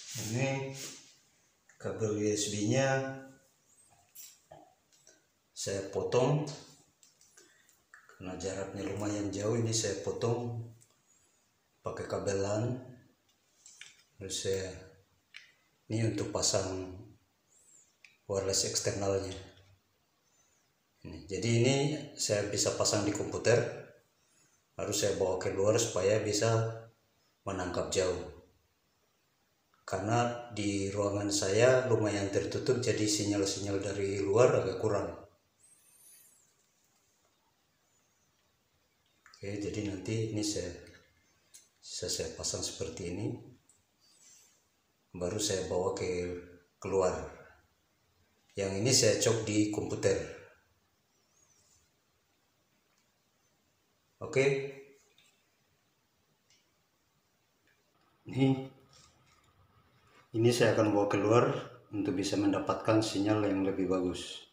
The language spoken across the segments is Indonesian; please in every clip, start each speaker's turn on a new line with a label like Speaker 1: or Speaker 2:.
Speaker 1: Ini kabel USB-nya saya potong karena jaraknya lumayan jauh. Ini saya potong pakai kabel LAN. Terus ini untuk pasang wireless eksternalnya. Jadi ini saya bisa pasang di komputer, harus saya bawa keluar supaya bisa menangkap jauh. Karena di ruangan saya lumayan tertutup, jadi sinyal-sinyal dari luar agak kurang. Oke, jadi nanti ini saya pasang seperti ini, baru saya bawa keluar. Yang ini saya cok di komputer. Oke, ini saya akan bawa keluar untuk bisa mendapatkan sinyal yang lebih bagus.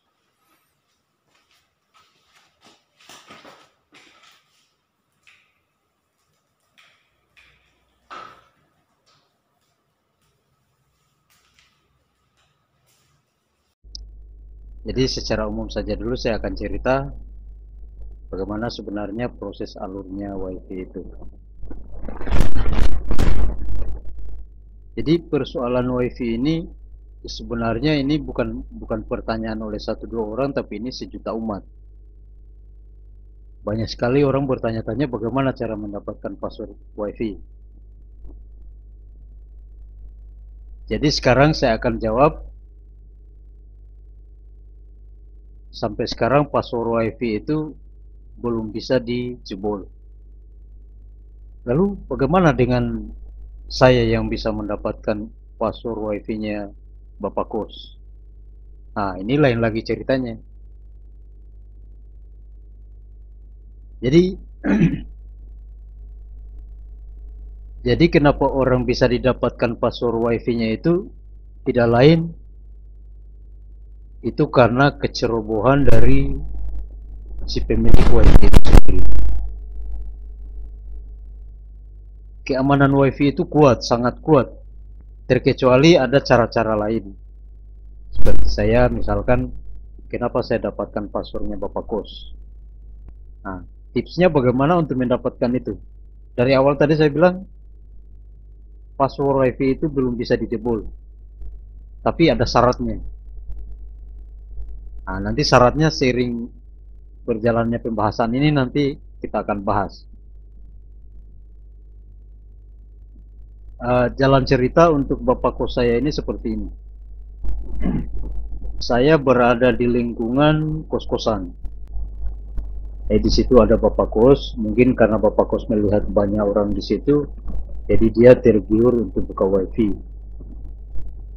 Speaker 1: Jadi secara umum saja dulu saya akan cerita bagaimana sebenarnya proses alurnya WiFi itu. Jadi persoalan WiFi ini sebenarnya ini bukan pertanyaan oleh 1-2 orang, tapi ini sejuta umat. Banyak sekali orang bertanya-tanya bagaimana cara mendapatkan password WiFi. Jadi sekarang saya akan jawab. Sampai sekarang password WiFi itu belum bisa dijebol. Lalu bagaimana dengan saya yang bisa mendapatkan password WiFi-nya Bapak Kos? Nah, ini lain lagi ceritanya. Jadi jadi kenapa orang bisa didapatkan password WiFi-nya itu tidak lain itu karena kecerobohan dari si pemilik WiFi itu sendiri. Keamanan WiFi itu kuat, sangat kuat. Terkecuali ada cara-cara lain. Seperti saya misalkan, kenapa saya dapatkan passwordnya Bapak Kos? Nah, tipsnya bagaimana untuk mendapatkan itu? Dari awal tadi saya bilang, password WiFi itu belum bisa dijebol. Tapi ada syaratnya. Nah, nanti syaratnya seiring berjalannya pembahasan ini nanti kita akan bahas. Jalan cerita untuk Bapak Kos saya ini seperti ini. Saya berada di lingkungan kos-kosan. Di situ ada Bapak Kos. Mungkin karena Bapak Kos melihat banyak orang di situ, jadi dia tergiur untuk buka WiFi.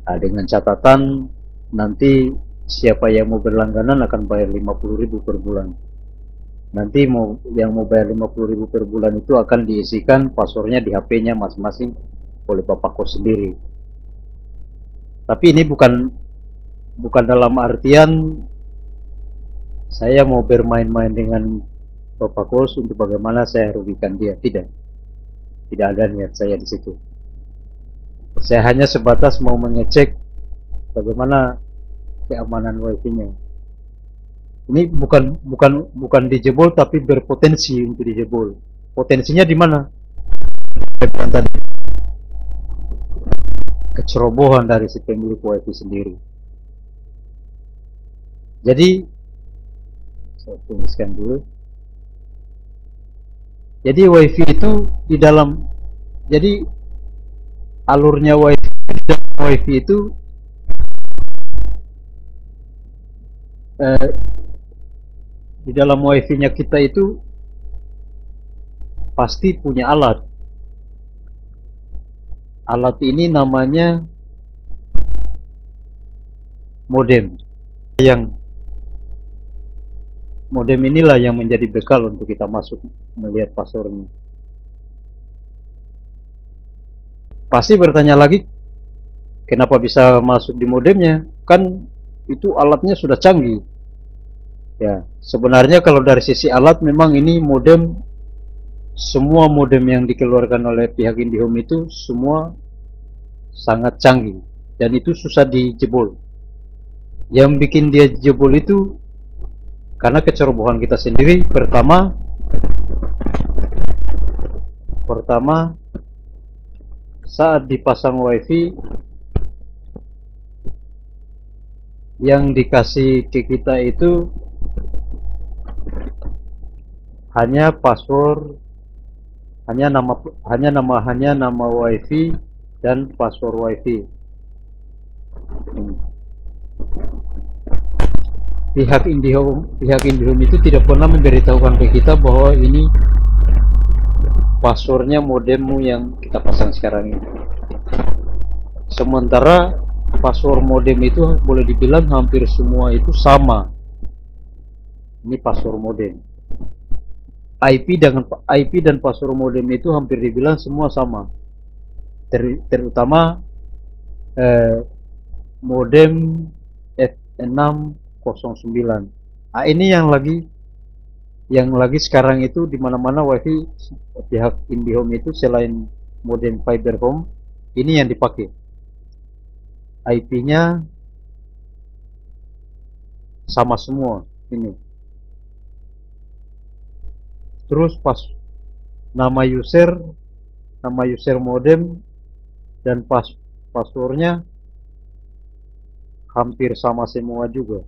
Speaker 1: Nah, dengan catatan nanti siapa yang mau berlangganan akan bayar 50.000 per bulan. Nanti yang mau bayar 50.000 per bulan itu akan diisikan passwordnya di HP-nya masing-masing oleh Bapak Kos sendiri. Tapi ini bukan dalam artian saya mau bermain-main dengan Bapak Kos untuk bagaimana saya rugikan dia. Tidak ada niat saya di situ. Saya hanya sebatas mau mengecek bagaimana keamanan WiFi-nya. Ini bukan dijebol, tapi berpotensi untuk dijebol. Potensinya di mana? Kecerobohan dari si pemilik WiFi sendiri. Jadi saya tuliskan dulu. Jadi WiFi itu di dalam, jadi alurnya WiFi itu di dalam WiFi-nya kita itu pasti punya alat. Alat ini namanya modem. Modem inilah yang menjadi bekal untuk kita masuk melihat passwordnya. Pasti bertanya lagi, kenapa bisa masuk di modemnya? Kan itu alatnya sudah canggih. Ya, sebenarnya kalau dari sisi alat memang ini modem, semua modem yang dikeluarkan oleh pihak IndiHome itu semua sangat canggih dan itu susah dijebol. Yang bikin dia jebol itu karena kecerobohan kita sendiri. Pertama saat dipasang wifi yang dikasih ke kita itu hanya password, hanya nama wifi dan password wifi. Pihak IndiHome itu tidak pernah memberitahukan ke kita bahwa ini passwordnya modemmu yang kita pasang sekarang ini. Sementara password modem itu boleh dibilang hampir semua itu sama. Ini password modem. IP dan password modem itu hampir dibilang semua sama. Terutama modem F609. Nah, ini yang lagi sekarang itu di mana-mana wifi pihak IndiHome itu selain modem fiber home ini yang dipakai. IP-nya sama semua ini. Terus nama user modem dan passwordnya hampir sama semua juga.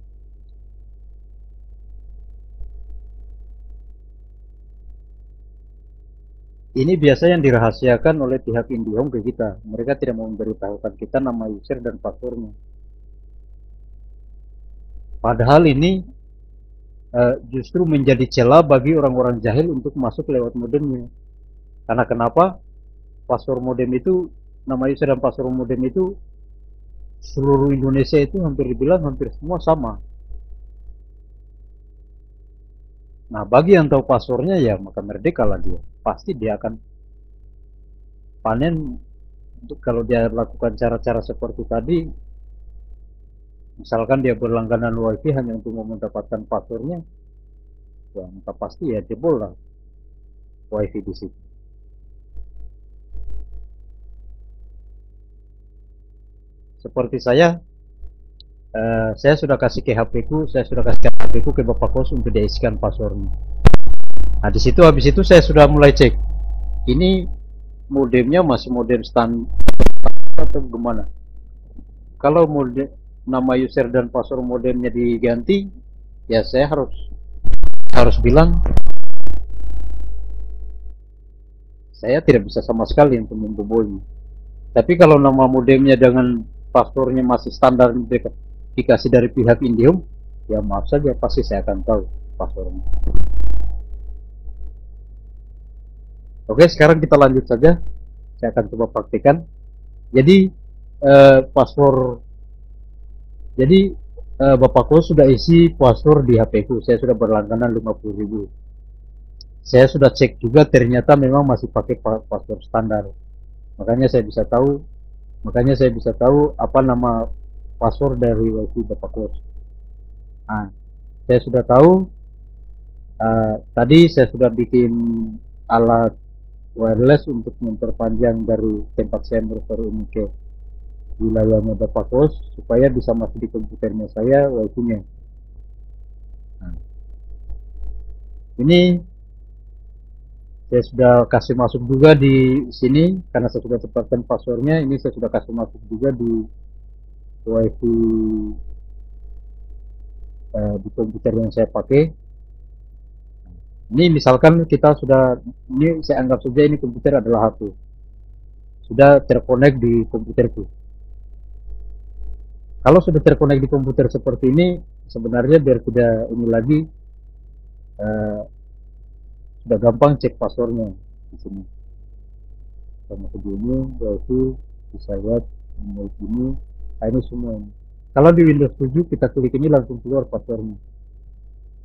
Speaker 1: Ini biasa yang dirahasiakan oleh pihak IndiHome ke kita. Mereka tidak mau memberitahukan kita nama user dan passwordnya. Padahal ini justru menjadi celah bagi orang-orang jahil untuk masuk lewat modemnya. Karena kenapa? Password modem itu, nama user dan password modem itu seluruh Indonesia itu hampir dibilang hampir semua sama. Nah, bagi yang tahu passwordnya ya maka merdeka lah dia. Pasti dia akan panen untuk kalau dia lakukan cara-cara seperti tadi. Misalkan dia berlangganan wifi hanya untuk mendapatkan passwordnya, ya maka pasti ya jebol lah wifi di situ. Seperti saya sudah kasih ke HP ku, ke Bapak Kos untuk diisikan passwordnya. Nah di situ habis itu saya sudah mulai cek, ini modemnya masih modem standar atau gimana? Kalau modem nama user dan password modemnya diganti, ya saya harus bilang saya tidak bisa sama sekali untuk membobolnya. Tapi kalau nama modemnya dengan passwordnya masih standar dikasih dari pihak IndiHome, ya maaf saja pasti saya akan tahu passwordnya. Oke, sekarang kita lanjut saja. Saya akan coba praktikkan. Jadi password. Jadi Bapakku sudah isi password di HP ku. Saya sudah berlangganan 50.000. Saya sudah cek juga ternyata memang masih pakai password standar. Makanya saya bisa tahu apa nama password dari wifi Bapakku. Nah, saya sudah tahu. Tadi saya sudah bikin alat wireless untuk memperpanjang dari tempat saya berbaru ini ke wilayahnya Bapak Kos supaya bisa masuk di komputernya saya wifi-nya. Nah, ini saya sudah kasih masuk juga di sini karena saya sudah tetapkan passwordnya. Ini saya sudah kasih masuk juga di wifi di komputer yang saya pakai. Ini misalkan ini saya anggap saja ini komputer adalah HP. Sudah terkonek di komputerku. Kalau sudah terkonek di komputer seperti ini, sebenarnya biar tidak ini lagi, sudah gampang cek passwordnya di sini. Sama begini, yaitu bisa lihat ini, ini semua. Kalau di Windows 7 kita klik ini langsung keluar passwordnya.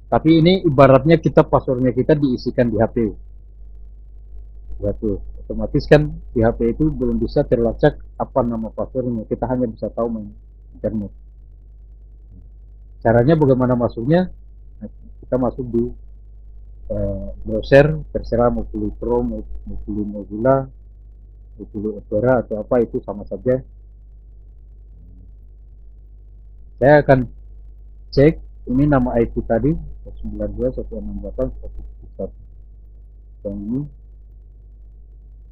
Speaker 1: Tapi ini ibaratnya passwordnya kita diisikan di HP. Otomatis kan di HP itu belum bisa terlacak apa nama passwordnya. Kita hanya bisa tahu main internet. Caranya bagaimana masuknya? Kita masuk di browser, terserah mau pilih Chrome, mau pilih Mozilla, mau pilih Opera atau apa itu sama saja. Saya akan cek ini nama IP tadi 192.168.171. Yang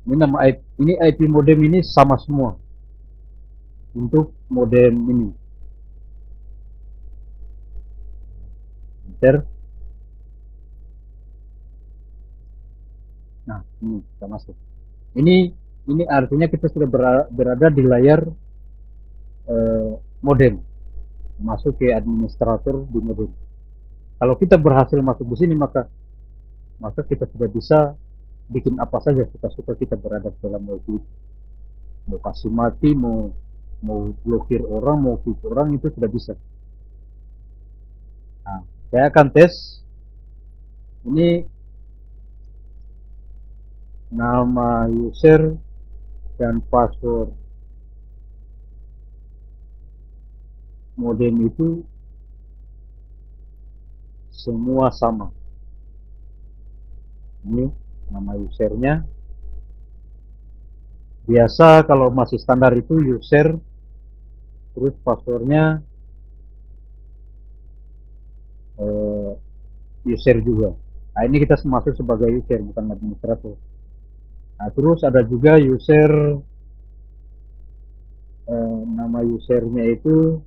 Speaker 1: ini nama IP, ini IP modem ini sama semua untuk modem ini. Enter. Nah, ini kita masuk. Ini artinya kita sudah berada di layar eh, modem, masuk ke administrator di modem. Kalau kita berhasil masuk di sini, maka kita sudah bisa bikin apa saja suka-suka kita berada dalam wifi. Mau kasih mati, mau blokir orang, mau kick orang, itu sudah bisa. Nah, saya akan tes. Ini nama user dan password modem itu semua sama. Ini nama usernya. Biasa kalau masih standar itu user, terus passwordnya eh, user juga. Nah, ini kita masuk sebagai user, bukan administrator. Nah, terus ada juga user, nama usernya itu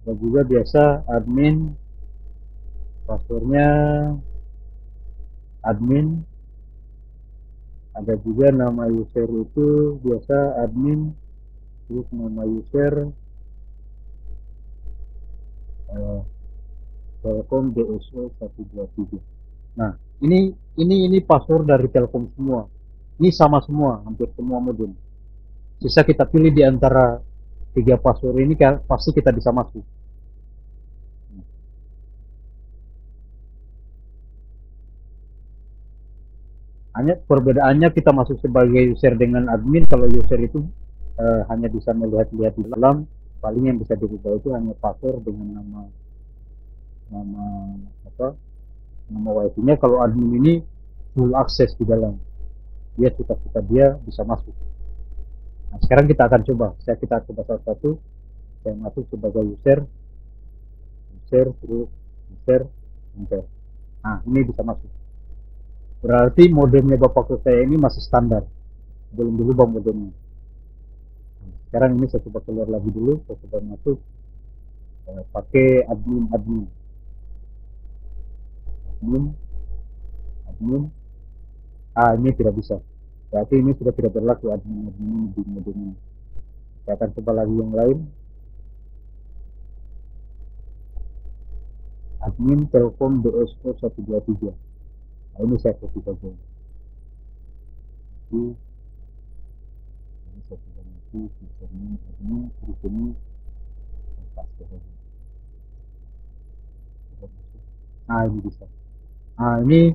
Speaker 1: ada juga biasa admin, passwordnya admin. Ada juga nama user itu biasa admin, terus nama user eh, Telkom DSO 123. Nah, ini password dari Telkom semua. Ini sama semua, hampir semua modem. Sisa kita pilih di antara tiga password ini, pasti kita bisa masuk. Hanya perbedaannya kita masuk sebagai user dengan admin. Kalau user itu hanya bisa melihat-lihat di dalam, paling yang bisa dirubah itu hanya password dengan nama nama apa nama wifi-nya. Kalau admin ini full akses di dalam, dia suka-suka dia bisa masuk. Nah, sekarang kita akan coba. Kita coba satu-satu. Saya masuk sebagai user, terus user, enter. Nah, ini bisa masuk. Berarti modemnya bapakku saya ini masih standar, belum dirubah modemnya. Sekarang ini saya coba keluar lagi dulu, saya coba masuk pakai admin, admin. Ah, ini tidak bisa. Berarti ini sudah tidak berlaku admin di modem ini. Saya akan coba lagi yang lain. Admin Telkom DSO 123. Nah, ini saya copy saja. Ini saya coba masuk, admin, terus ini paste saja. Nah, ini bisa. Nah, ini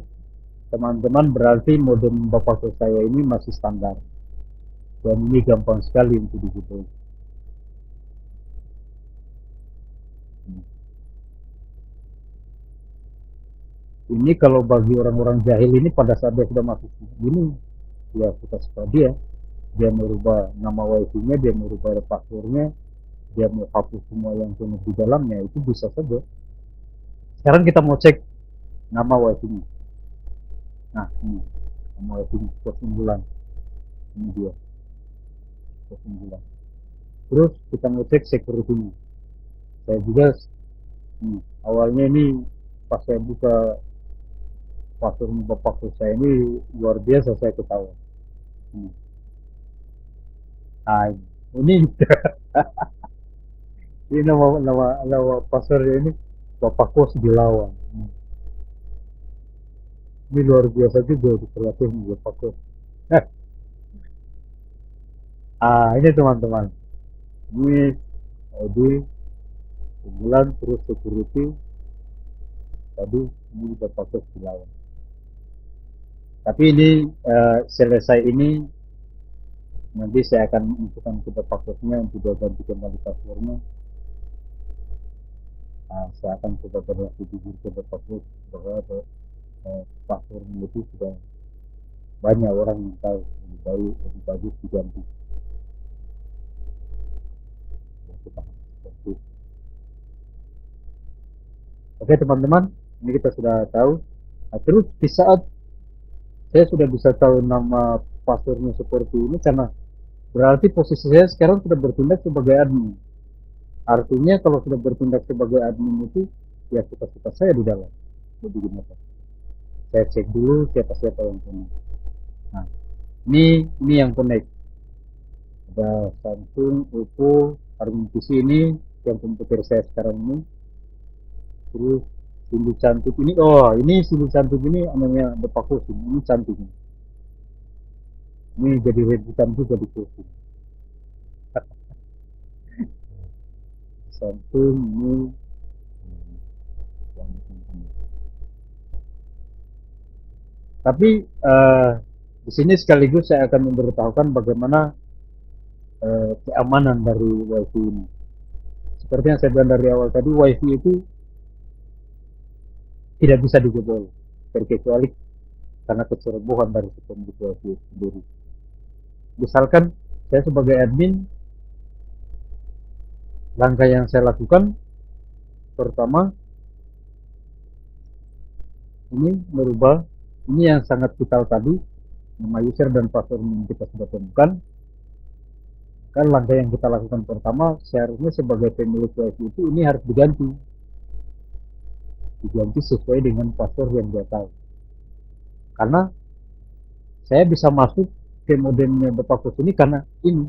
Speaker 1: teman-teman berarti modem bapak saya ini masih standar. Dan ini gampang sekali untuk dibuat. Ini kalau bagi orang-orang jahil ini pada saat dia sudah masuk ini, ya kita suka dia merubah nama wifi-nya, dia merubah passwordnya, dia mau hapus semua yang penuh di dalamnya, itu bisa saja. Sekarang kita mau cek nama wifi-nya. Nah, ini nama wifi-nya 09. Ini dia 09. Terus kita mau cek security-nya. Saya juga awalnya ini pas saya buka password bapak saya ini luar biasa, saya ketawa. Nah, ini ini nama passwordnya ini bapak kos dilawan. Ini luar biasa juga diperlatih bapak kos. Ini teman-teman, ini ID bulan, terus security tadi, ini bapak kos dilawan. Tapi ini selesai ini nanti saya akan masukkan ke bapak kosnya untuk dia ganti kembali passwordnya. Saya akan coba berlaku jujur ke bapak kos bahwa passwordnya itu sudah banyak orang yang tahu, lebih bagus diganti. Seperti Oke teman-teman, ini kita sudah tahu. Nah, terus di saat saya sudah bisa tahu nama passwordnya seperti ini, karena berarti posisi saya sekarang sudah bertindak sebagai admin. Artinya kalau sudah bertindak sebagai admin itu, ya suka-suka saya di dalam. Jadi gimana? Saya cek dulu siapa-siapa yang punya. Nah, ini yang connect. Ada Samsung, Oppo, Harmon PC ini yang komputer saya sekarang ini. Terus Cindy cantik ini, oh ini Cindy cantik ini namanya Depakus, ini cantik. Ini jadi rebutan juga di kursi. Samsung ini yang tapi di sini sekaligus saya akan memberitahukan bagaimana keamanan dari WiFi ini. Seperti yang saya bilang dari awal tadi, WiFi itu tidak bisa dijebol, terkecuali karena kecerobohan dari si pemilik WiFi sendiri. Misalkan saya sebagai admin, langkah yang saya lakukan pertama ini merubah ini yang sangat vital tadi, nama user dan password yang kita sudah temukan. Kan langkah yang kita lakukan pertama, seharusnya sebagai pemilik WiFi itu ini harus diganti sesuai dengan password yang dia tahu. Karena saya bisa masuk ke modemnya Depakus ini karena ini.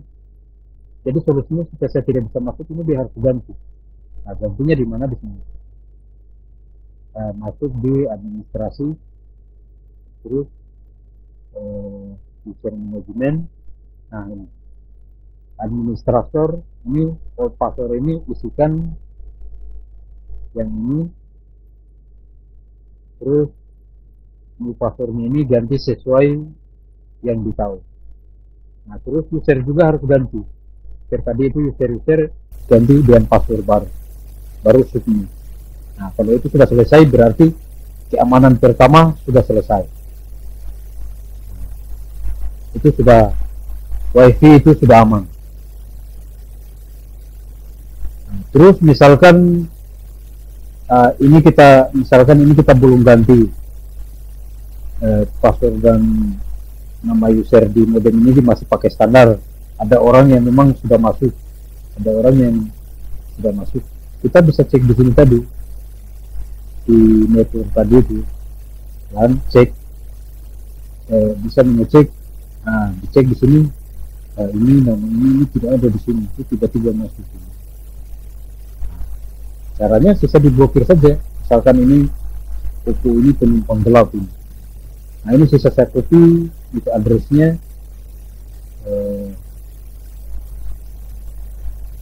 Speaker 1: Jadi solusinya supaya saya tidak bisa masuk ini dia harus diganti. Nah, gantinya di mana? Di sini. Masuk di administrasi, terus user management. Nah, ini administrator, ini password ini isikan yang ini, terus ini passwordnya ini ganti sesuai yang ditahu. Nah, terus user juga harus ganti. Tadi itu user ganti dengan password baru submit. Nah, kalau itu sudah selesai berarti keamanan pertama sudah selesai. Itu sudah, WiFi itu sudah aman. Nah, terus misalkan ini kita belum ganti password dan nama user di modem ini masih pakai standar. Ada orang yang memang sudah masuk, kita bisa cek di sini tadi di network tadi itu, dan cek bisa mengecek. Nah, dicek di sini ini nama ini tidak ada di sini, itu tiba-tiba masuk. Caranya bisa diblokir saja. Misalkan ini Oppo ini penumpang gelap ini. Nah, ini sisa saya copy itu addressnya,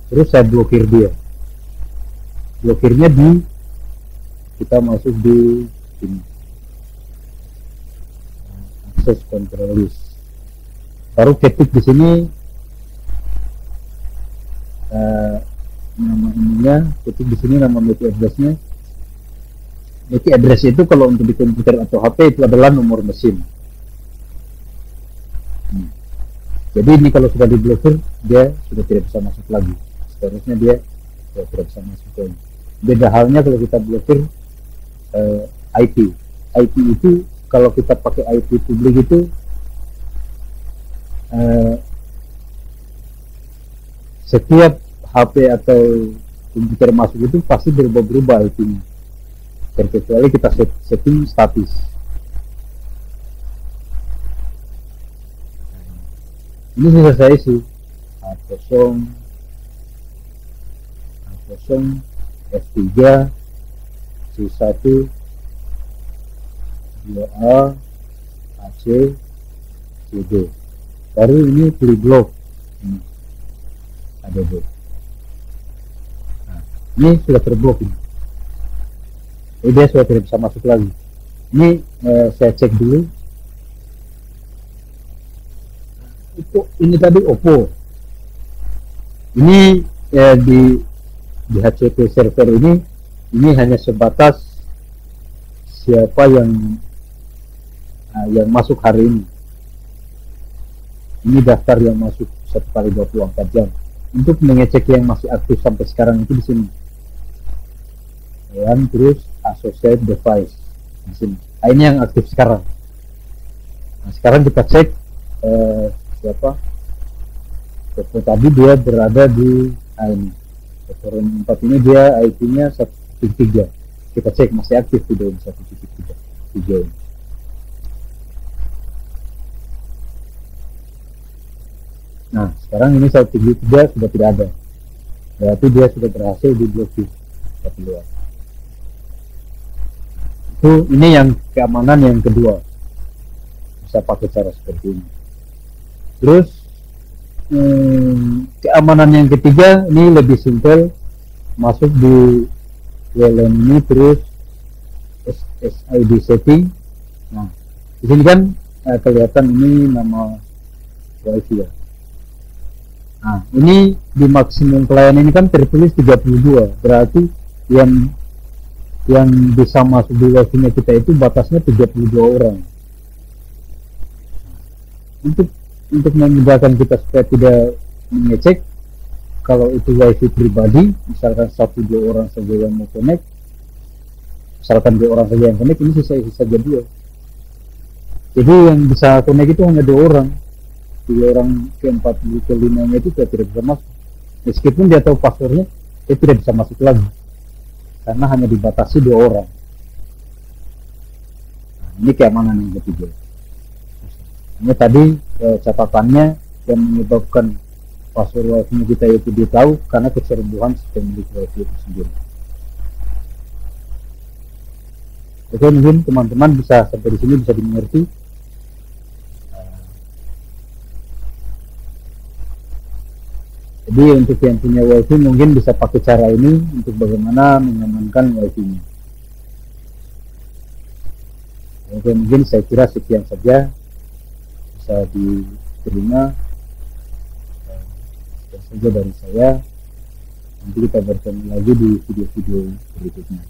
Speaker 1: terus saya blokir dia. Blokirnya kita masuk di sini, access control list. Baru ketik di sini nama ininya, ketik di sini nama MAC address-nya. MAC address itu kalau untuk di komputer atau HP itu adalah nomor mesin. Jadi ini kalau sudah diblokir, dia sudah tidak bisa masuk lagi. Seharusnya dia sudah tidak bisa masuk lagi. Beda halnya kalau kita blokir IP. IP itu kalau kita pakai IP publik itu setiap HP atau komputer masuk itu pasti berubah-ubah IP-nya, terkecuali kita setting statis. Ini sudah saya isi A0, F3, C1, 2A, AC, CD. Baru ini pilih blok, ada blok. Nah, ini sudah terblok ini. Dia sudah tidak bisa masuk lagi. Ini saya cek dulu. Ini tadi Oppo. Ini di HCP server ini hanya sebatas siapa yang masuk hari ini. Ini daftar yang masuk 1x24 jam. Untuk mengecek yang masih aktif sampai sekarang itu di sini. Dan terus associate device di sini. Nah, ini yang aktif sekarang. Nah, sekarang kita cek siapa toko tadi, dia berada di ini restoran 4 ini, dia IP-nya 1.3. Kita cek masih aktif video 1.3 video ini. Nah, sekarang ini 1.3 sudah tidak ada, berarti dia sudah berhasil diblokir dari luar. Itu ini yang keamanan yang kedua, bisa pakai cara seperti ini. Terus keamanan yang ketiga ini lebih simpel, masuk di WLAN ini, terus SSID setting. Nah, di sini kan kelihatan ini nama wifi ya. Nah, ini di maksimum client ini kan tertulis 32, berarti yang bisa masuk di wifi-nya kita itu batasnya 32 orang. Untuk memudahkan kita supaya tidak mengecek kalau itu wifi pribadi, misalkan 1-2 orang saja yang mau connect, misalkan 2 orang saja yang connect, ini sisa jadi ya. Jadi yang bisa connect itu hanya 2 orang, 3 orang ke-4 ke-5 nya itu tidak bisa masuk. Meskipun dia tahu passwordnya, dia tidak bisa masuk lagi karena hanya dibatasi 2 orang. Nah, ini keamanan yang ketiga. Ini tadi catatannya yang menyebabkan password wifi kita itu ditahu karena kecerobohan pemilik wifi itu sendiri. Oke, mungkin teman-teman bisa sampai di sini bisa dimengerti. Jadi untuk yang punya wifi mungkin bisa pakai cara ini untuk bagaimana mengamankan wifi-nya. Oke, mungkin saya kira sekian saja bisa diterima saja dari saya. Nanti kita bertemu lagi di video-video berikutnya.